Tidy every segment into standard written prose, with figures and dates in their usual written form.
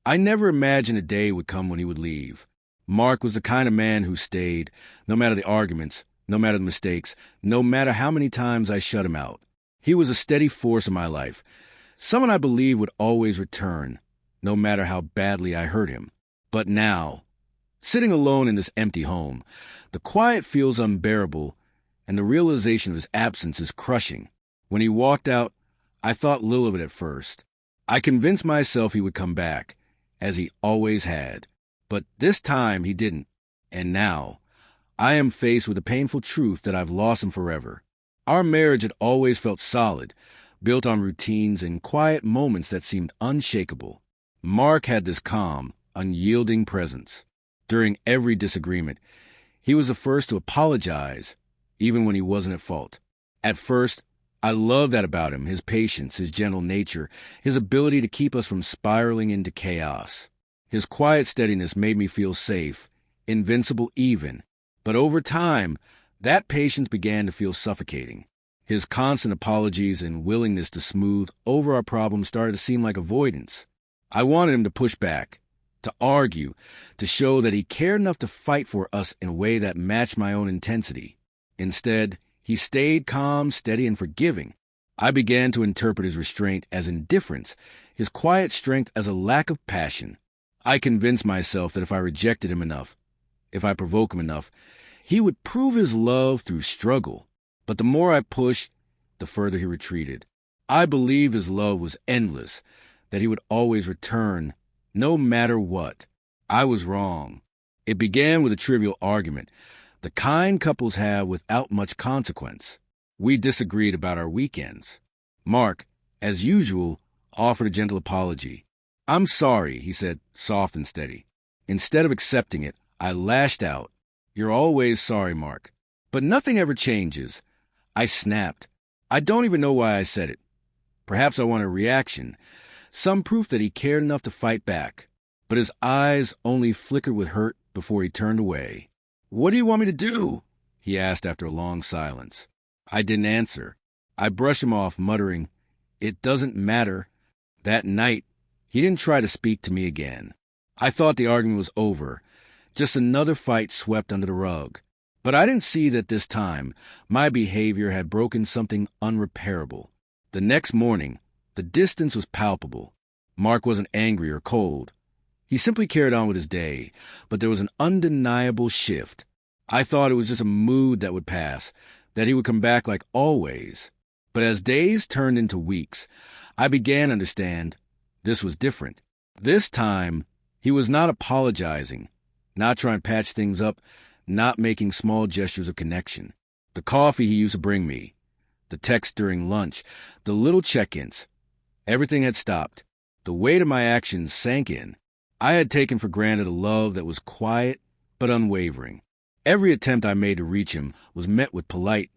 I never imagined a day would come when he would leave. Mark was the kind of man who stayed, no matter the arguments, no matter the mistakes, no matter how many times I shut him out. He was a steady force in my life, someone I believed would always return, no matter how badly I hurt him. But now, sitting alone in this empty home, the quiet feels unbearable, and the realization of his absence is crushing. When he walked out, I thought little of it at first. I convinced myself he would come back, as he always had. But this time he didn't. And now, I am faced with the painful truth that I've lost him forever. Our marriage had always felt solid, built on routines and quiet moments that seemed unshakable. Mark had this calm, unyielding presence. During every disagreement, he was the first to apologize, even when he wasn't at fault. At first, I loved that about him, his patience, his gentle nature, his ability to keep us from spiraling into chaos. His quiet steadiness made me feel safe, invincible even. But over time, that patience began to feel suffocating. His constant apologies and willingness to smooth over our problems started to seem like avoidance. I wanted him to push back, to argue, to show that he cared enough to fight for us in a way that matched my own intensity. Instead, he stayed calm, steady, and forgiving. I began to interpret his restraint as indifference, his quiet strength as a lack of passion. I convinced myself that if I rejected him enough, if I provoked him enough, he would prove his love through struggle. But the more I pushed, the further he retreated. I believed his love was endless, that he would always return, no matter what. I was wrong. It began with a trivial argument, the kind couples have without much consequence. We disagreed about our weekends. Mark, as usual, offered a gentle apology. "I'm sorry," he said, soft and steady. Instead of accepting it, I lashed out. "You're always sorry, Mark." "But nothing ever changes." I snapped. I don't even know why I said it. Perhaps I wanted a reaction, some proof that he cared enough to fight back. But his eyes only flickered with hurt before he turned away. "What do you want me to do?" he asked after a long silence. I didn't answer. I brushed him off, muttering, "It doesn't matter." That night, he didn't try to speak to me again. I thought the argument was over, just another fight swept under the rug. But I didn't see that this time my behavior had broken something unrepairable. The next morning, the distance was palpable. Mark wasn't angry or cold. He simply carried on with his day, but there was an undeniable shift. I thought it was just a mood that would pass, that he would come back like always. But as days turned into weeks, I began to understand this was different. This time, he was not apologizing, not trying to patch things up, not making small gestures of connection. The coffee he used to bring me, the text during lunch, the little check-ins, everything had stopped. The weight of my actions sank in. I had taken for granted a love that was quiet but unwavering. Every attempt I made to reach him was met with polite,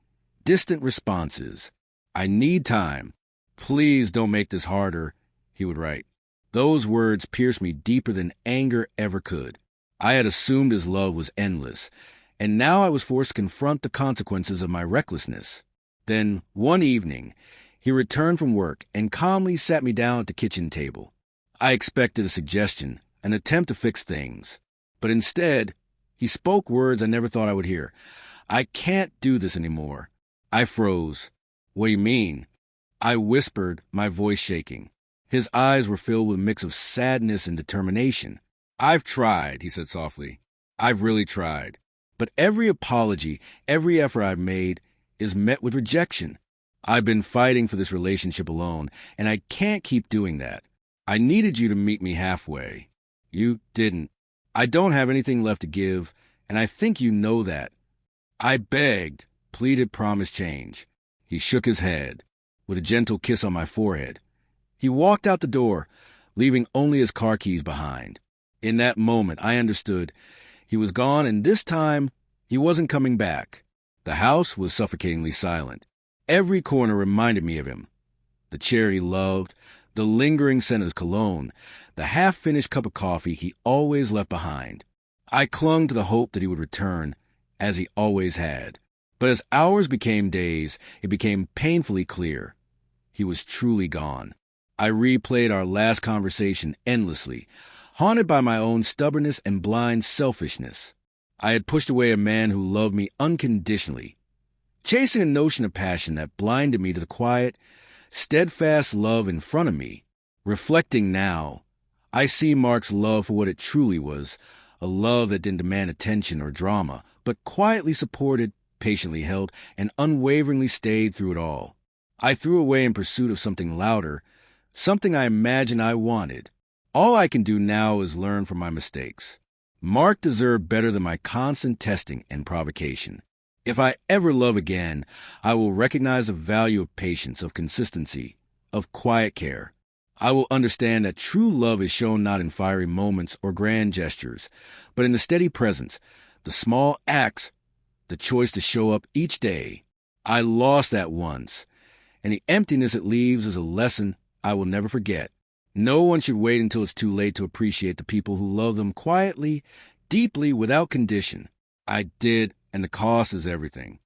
distant responses. "I need time. Please don't make this harder," he would write. Those words pierced me deeper than anger ever could. I had assumed his love was endless, and now I was forced to confront the consequences of my recklessness. Then, one evening, he returned from work and calmly sat me down at the kitchen table. I expected a suggestion, an attempt to fix things. But instead, he spoke words I never thought I would hear. "I can't do this anymore." I froze. "What do you mean?" I whispered, my voice shaking. His eyes were filled with a mix of sadness and determination. "I've tried," he said softly. "I've really tried. But every apology, every effort I've made is met with rejection. I've been fighting for this relationship alone, and I can't keep doing that. I needed you to meet me halfway. You didn't. I don't have anything left to give, and I think you know that." I begged, pleaded, promised change. He shook his head, with a gentle kiss on my forehead. He walked out the door, leaving only his car keys behind. In that moment, I understood. He was gone, and this time, he wasn't coming back. The house was suffocatingly silent. Every corner reminded me of him. The chair he loved, the lingering scent of his cologne, the half-finished cup of coffee he always left behind. I clung to the hope that he would return, as he always had. But as hours became days, it became painfully clear. He was truly gone. I replayed our last conversation endlessly, haunted by my own stubbornness and blind selfishness. I had pushed away a man who loved me unconditionally, chasing a notion of passion that blinded me to the quiet, steadfast love in front of me. Reflecting now, I see Mark's love for what it truly was, a love that didn't demand attention or drama, but quietly supported, patiently held, and unwaveringly stayed through it all. I threw away in pursuit of something louder, something I imagined I wanted. All I can do now is learn from my mistakes. Mark deserved better than my constant testing and provocation. If I ever love again, I will recognize the value of patience, of consistency, of quiet care. I will understand that true love is shown not in fiery moments or grand gestures, but in the steady presence, the small acts, the choice to show up each day. I lost that once, and the emptiness it leaves is a lesson I will never forget. No one should wait until it's too late to appreciate the people who love them quietly, deeply, without condition. I did, and the cost is everything.